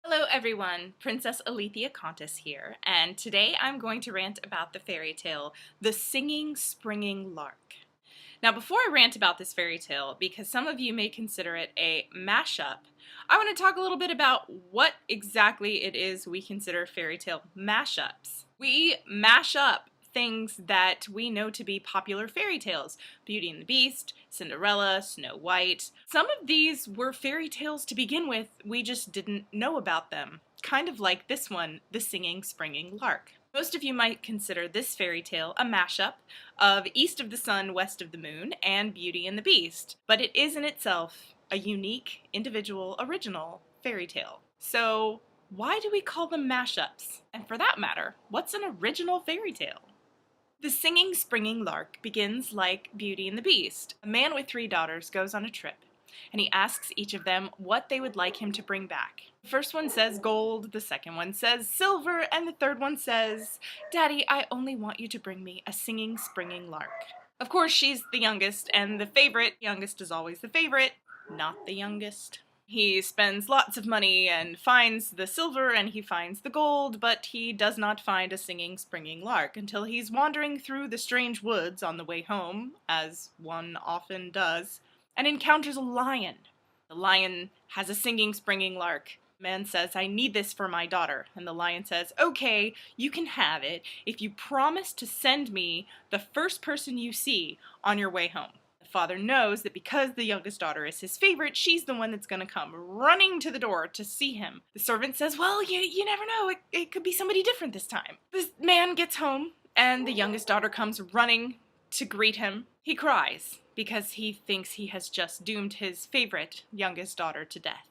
Hello everyone, Princess Alethea Rants here, and today I'm going to rant about the fairy tale, The Singing Springing Lark. Now before I rant about this fairy tale, because some of you may consider it a mashup, I want to talk a little bit about what exactly it is we consider fairy tale mashups. We mash up things that we know to be popular fairy tales. Beauty and the Beast, Cinderella, Snow White. Some of these were fairy tales to begin with, we just didn't know about them. Kind of like this one, The Singing Springing Lark. Most of you might consider this fairy tale a mashup of East of the Sun, West of the Moon and Beauty and the Beast, but it is in itself a unique, individual, original fairy tale. So why do we call them mashups? And for that matter, what's an original fairy tale? The Singing Springing Lark begins like Beauty and the Beast. A man with 3 daughters goes on a trip, and he asks each of them what they would like him to bring back. The first one says gold, the second one says silver, and the third one says, "Daddy, I only want you to bring me a singing springing lark." Of course, she's the youngest, and the favorite, youngest is always the favorite, not the youngest. He spends lots of money and finds the silver and he finds the gold, but he does not find a singing springing lark until he's wandering through the strange woods on the way home, as one often does, and encounters a lion. The lion has a singing springing lark. The man says, "I need this for my daughter." And the lion says, "Okay, you can have it if you promise to send me the first person you see on your way home." The father knows that because the youngest daughter is his favorite, she's the one that's going to come running to the door to see him. The servant says, "Well, you never know. It could be somebody different this time." The man gets home, and the youngest daughter comes running to greet him. He cries because he thinks he has just doomed his favorite youngest daughter to death.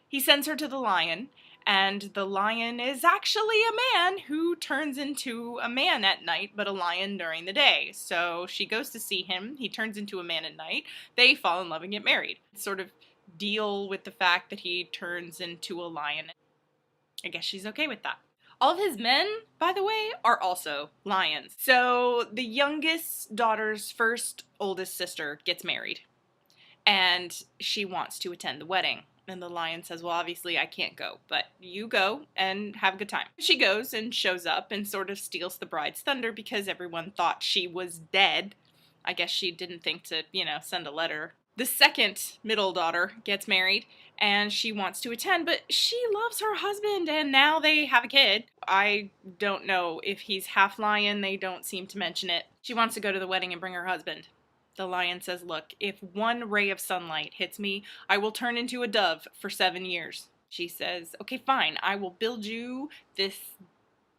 He sends her to the lion, and the lion is actually a man who turns into a man at night, but a lion during the day. So she goes to see him, he turns into a man at night, they fall in love and get married. Sort of deal with the fact that he turns into a lion. I guess she's okay with that. All of his men, by the way, are also lions. So the youngest daughter's first oldest sister gets married, and she wants to attend the wedding. And the lion says, "Well, obviously I can't go, but you go and have a good time." She goes and shows up and sort of steals the bride's thunder because everyone thought she was dead. I guess she didn't think to, send a letter. The second middle daughter gets married and she wants to attend, but she loves her husband and now they have a kid. I don't know if he's half lion, they don't seem to mention it. She wants to go to the wedding and bring her husband. The lion says, "Look, if one ray of sunlight hits me, I will turn into a dove for 7 years." She says, "Okay, fine, I will build you this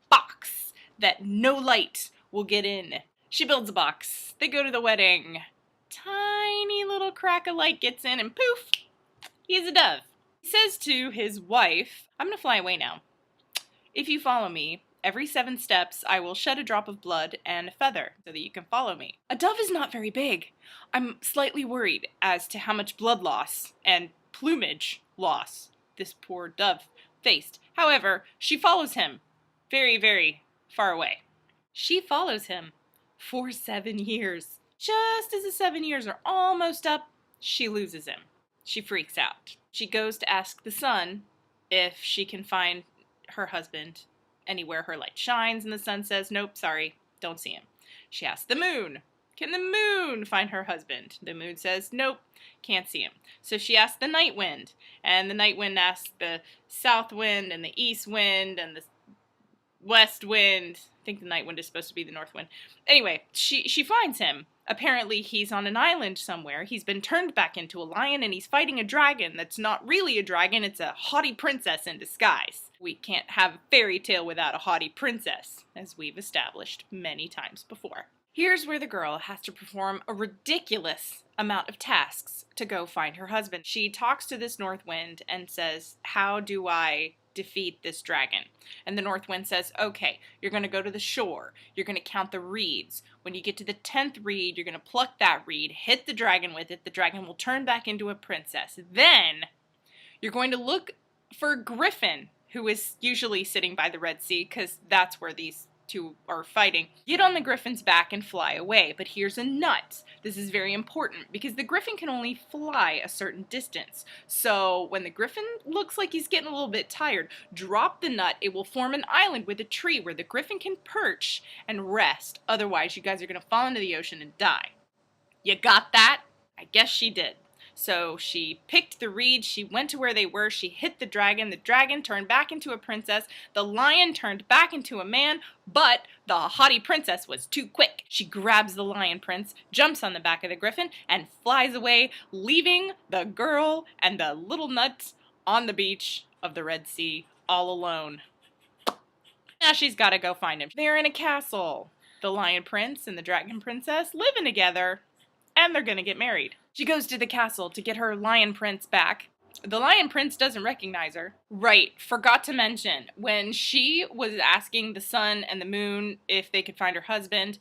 box that no light will get in." She builds a box. They go to the wedding. Tiny little crack of light gets in and poof, he's a dove. He says to his wife, "I'm gonna fly away now. If you follow me, every 7 steps, I will shed a drop of blood and a feather so that you can follow me." A dove is not very big. I'm slightly worried as to how much blood loss and plumage loss this poor dove faced. However, she follows him very, very far away. She follows him for 7 years. Just as the 7 years are almost up, she loses him. She freaks out. She goes to ask the sun if she can find her husband anywhere her light shines, and the sun says, "Nope, sorry, don't see him." She asks the moon, "Can the moon find her husband?" The moon says, "Nope, can't see him." So she asks the night wind, and the night wind asks the south wind and the east wind and the west wind. I think the night wind is supposed to be the north wind. Anyway, she finds him. Apparently he's on an island somewhere. He's been turned back into a lion and he's fighting a dragon that's not really a dragon, it's a haughty princess in disguise. We can't have a fairy tale without a haughty princess, as we've established many times before. Here's where the girl has to perform a ridiculous amount of tasks to go find her husband. She talks to this north wind and says, "How do I defeat this dragon?" And the north wind says, "Okay, you're going to go to the shore. You're going to count the reeds. When you get to the 10th reed, you're going to pluck that reed, hit the dragon with it. The dragon will turn back into a princess. Then you're going to look for Griffin, who is usually sitting by the Red Sea, because that's where these two are fighting, get on the griffin's back and fly away. But here's a nut. This is very important because the griffin can only fly a certain distance. So when the griffin looks like he's getting a little bit tired, drop the nut. It will form an island with a tree where the griffin can perch and rest. Otherwise, you guys are going to fall into the ocean and die. You got that? I guess she did. So she picked the reed, she went to where they were, she hit the dragon turned back into a princess, the lion turned back into a man, but the haughty princess was too quick. She grabs the lion prince, jumps on the back of the griffin, and flies away, leaving the girl and the little nuts on the beach of the Red Sea all alone. Now she's gotta go find him. They're in a castle. The lion prince and the dragon princess living together, and they're gonna get married. She goes to the castle to get her lion prince back. The lion prince doesn't recognize her. Right, forgot to mention, when she was asking the sun and the moon if they could find her husband,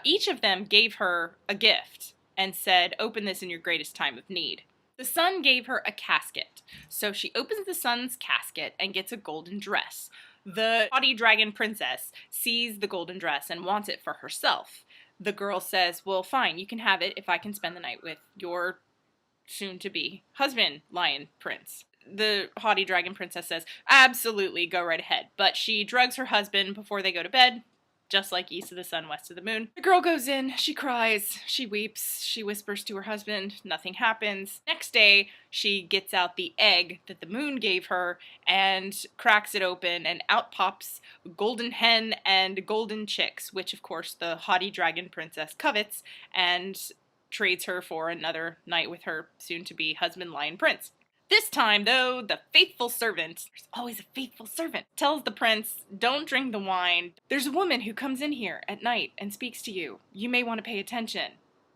each of them gave her a gift and said, open this in your greatest time of need. The sun gave her a casket, so she opens the sun's casket and gets a golden dress. The haughty dragon princess sees the golden dress and wants it for herself. The girl says, well, fine, you can have it if I can spend the night with your soon-to-be husband, lion prince. The haughty dragon princess says, absolutely, go right ahead. But she drugs her husband before they go to bed, just like east of the sun, west of the moon. The girl goes in, she cries, she weeps, she whispers to her husband, nothing happens. Next day, she gets out the egg that the moon gave her and cracks it open, and out pops a golden hen and golden chicks, which of course the haughty dragon princess covets and trades her for another night with her soon-to-be husband, lion prince. This time, though, the faithful servant, there's always a faithful servant, tells the prince, don't drink the wine. There's a woman who comes in here at night and speaks to you. You may want to pay attention.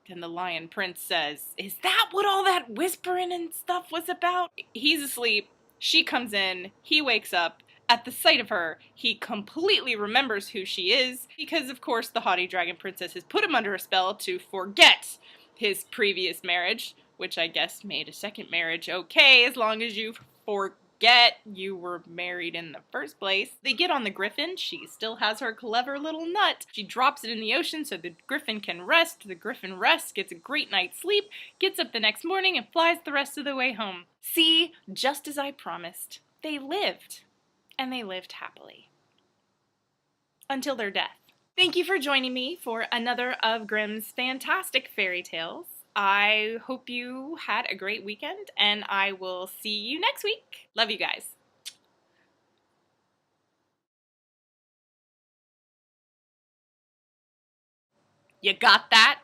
Then the lion prince says, is that what all that whispering and stuff was about? He's asleep. She comes in. He wakes up. At the sight of her, he completely remembers who she is because, of course, the haughty dragon princess has put him under a spell to forget his previous marriage, which I guess made a second marriage okay as long as you forget you were married in the first place. They get on the griffin. She still has her clever little nut. She drops it in the ocean so the griffin can rest. The griffin rests, gets a great night's sleep, gets up the next morning, and flies the rest of the way home. See, just as I promised, they lived. And they lived happily. Until their death. Thank you for joining me for another of Grimm's fantastic fairy tales. I hope you had a great weekend, and I will see you next week. Love you guys. You got that?